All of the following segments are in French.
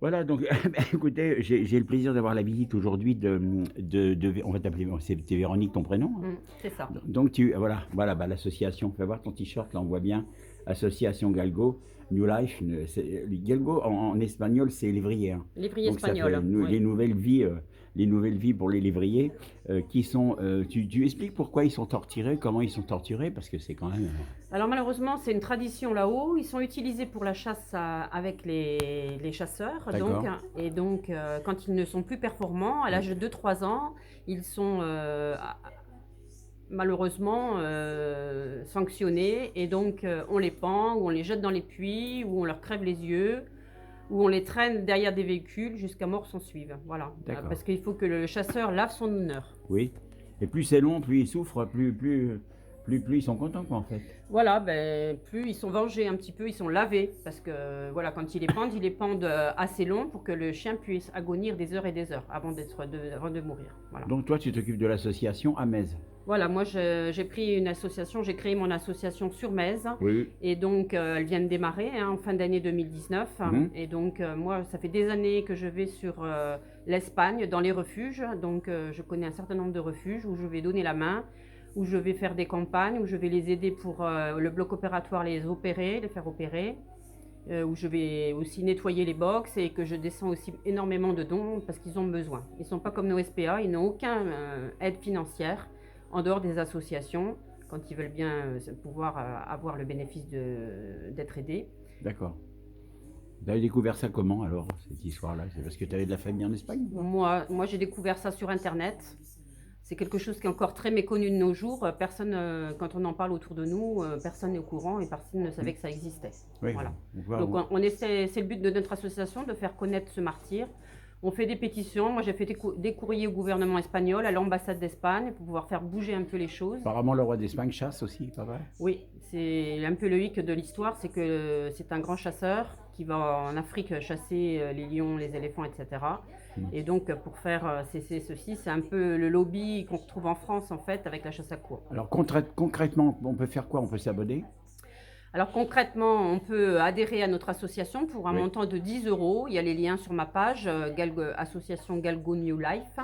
Voilà, donc écoutez, j'ai le plaisir d'avoir la visite aujourd'hui on va t'appeler, c'est Véronique ton prénom, hein? C'est ça. Donc voilà, bah, l'association, fais voir ton t-shirt, là on voit bien, Association Galgo, New Life, Galgo en espagnol c'est lévrier, hein. Lévrier Donc ça fait espagnol, oui. les nouvelles vies pour les lévriers qui sont, tu expliques pourquoi ils sont torturés, comment ils sont torturés, parce que c'est quand même... Alors malheureusement, c'est une tradition là-haut. Ils sont utilisés pour la chasse avec les chasseurs. D'accord. Et donc, quand ils ne sont plus performants, à l'âge de 2-3 ans, ils sont malheureusement sanctionnés. Et donc, on les pend, ou on les jette dans les puits, ou on leur crève les yeux, ou on les traîne derrière des véhicules jusqu'à mort s'en suive. Voilà. D'accord. Parce qu'il faut que le chasseur lave son honneur. Oui, et plus c'est long, plus ils souffrent, plus ils sont contents, quoi, en fait. Voilà, plus ils sont vengés un petit peu, ils sont lavés. Parce que voilà, quand ils les pendent assez long pour que le chien puisse agonir des heures et des heures avant de mourir. Voilà. Donc toi, tu t'occupes de l'association à Metz. Voilà, moi j'ai pris une association, j'ai créé mon association sur Metz. Oui. Et donc elle vient de démarrer en fin d'année 2019. Et donc moi, ça fait des années que je vais sur l'Espagne, dans les refuges. Donc je connais un certain nombre de refuges où je vais donner la main, où je vais faire des campagnes, où je vais les aider pour le bloc opératoire, les faire opérer, où je vais aussi nettoyer les box et que je descends aussi énormément de dons parce qu'ils ont besoin. Ils ne sont pas comme nos SPA, ils n'ont aucune aide financière en dehors des associations quand ils veulent bien pouvoir avoir le bénéfice d'être aidés. D'accord. Tu avais découvert ça comment alors, cette histoire-là? C'est parce que tu avais de la famille en Espagne? Moi j'ai découvert ça sur Internet. C'est quelque chose qui est encore très méconnu de nos jours. Personne, quand on en parle autour de nous, personne n'est au courant et personne ne savait que ça existait. Oui, voilà. donc on essaie, c'est le but de notre association, de faire connaître ce martyr. On fait des pétitions. Moi, j'ai fait des courriers au gouvernement espagnol, à l'ambassade d'Espagne, pour pouvoir faire bouger un peu les choses. Apparemment, le roi d'Espagne chasse aussi, pas vrai? Oui, c'est un peu le hic de l'histoire, c'est que c'est un grand chasseur qui va en Afrique chasser les lions, les éléphants, etc. Et donc, pour faire cesser ceci, c'est un peu le lobby qu'on retrouve en France, en fait, avec la chasse à courre. Alors, concrètement, on peut faire quoi? On peut s'abonner? Alors concrètement, on peut adhérer à notre association pour un montant de 10 €. Il y a les liens sur ma page, association Galgo New Life.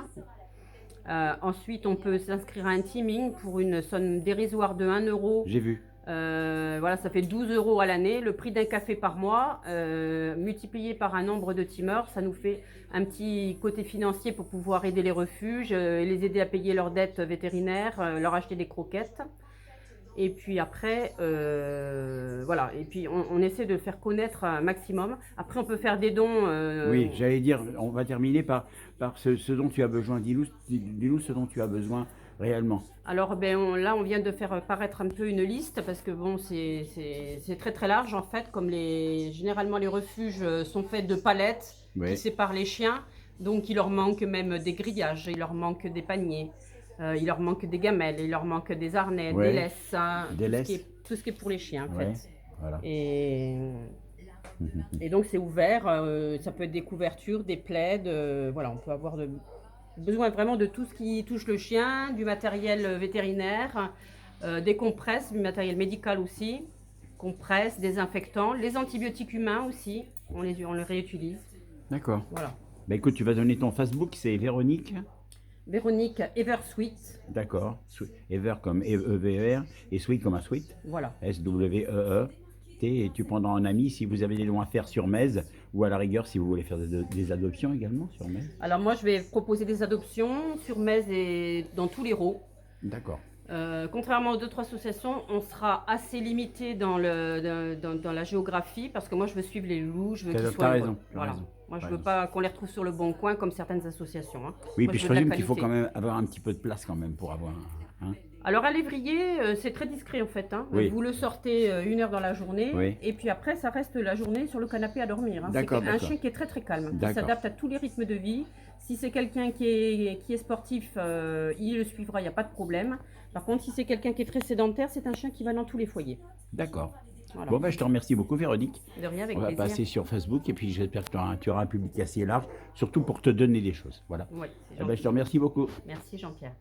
Ensuite, on peut s'inscrire à un teaming pour une somme dérisoire de 1 €. J'ai vu. Voilà, ça fait 12 € à l'année, le prix d'un café par mois, multiplié par un nombre de teamers, ça nous fait un petit côté financier pour pouvoir aider les refuges, les aider à payer leurs dettes vétérinaires, leur acheter des croquettes. Et puis après, voilà, et puis on essaie de le faire connaître un maximum. Après, on peut faire des dons. Oui, j'allais dire, on va terminer par ce dont tu as besoin. Dis-nous ce dont tu as besoin réellement. Alors, là, on vient de faire paraître un peu une liste parce que bon, c'est très très large en fait. Comme généralement les refuges sont faits de palettes qui séparent les chiens, donc il leur manque même des grillages, il leur manque des paniers. Il leur manque des gamelles, il leur manque des harnais, des laisses, tout ce qui est pour les chiens en fait. Voilà. Et donc c'est ouvert, ça peut être des couvertures, des plaids, voilà, on peut avoir besoin vraiment de tout ce qui touche le chien, du matériel vétérinaire, des compresses, du matériel médical aussi, compresses, désinfectants, les antibiotiques humains aussi, on les réutilise. D'accord. Voilà. Bah écoute, tu vas donner ton Facebook, c'est Véronique Eversweet. D'accord. Ever comme E-E-V-E-R et Sweet comme un sweet. Voilà. S-W-E-E-T. Et tu prendras un ami si vous avez des dons à faire sur Metz ou à la rigueur si vous voulez faire des adoptions également sur Metz. Alors moi je vais proposer des adoptions sur Metz et dans tous les l'Hérault. D'accord. Contrairement aux autres associations, on sera assez limité dans la géographie parce que moi je veux suivre les loups, je veux qu'ils soient heureux. Voilà. Moi je veux pas qu'on les retrouve sur le bon coin comme certaines associations. Oui, moi, puis je présume qu'il faut quand même avoir un petit peu de place quand même pour avoir Alors un lévrier, c'est très discret en fait. Vous le sortez 1 heure dans la journée et puis après ça reste la journée sur le canapé à dormir. C'est un chien qui est très très calme, qui s'adapte à tous les rythmes de vie. Si c'est quelqu'un qui est sportif, il le suivra, il n'y a pas de problème. Par contre, si c'est quelqu'un qui est très sédentaire, c'est un chien qui va dans tous les foyers. D'accord. Voilà. Bon, je te remercie beaucoup, Véronique. De rien, avec plaisir. On va passer sur Facebook et puis j'espère que tu auras un public assez large, surtout pour te donner des choses. Voilà. Oui, je te remercie beaucoup. Merci, Jean-Pierre.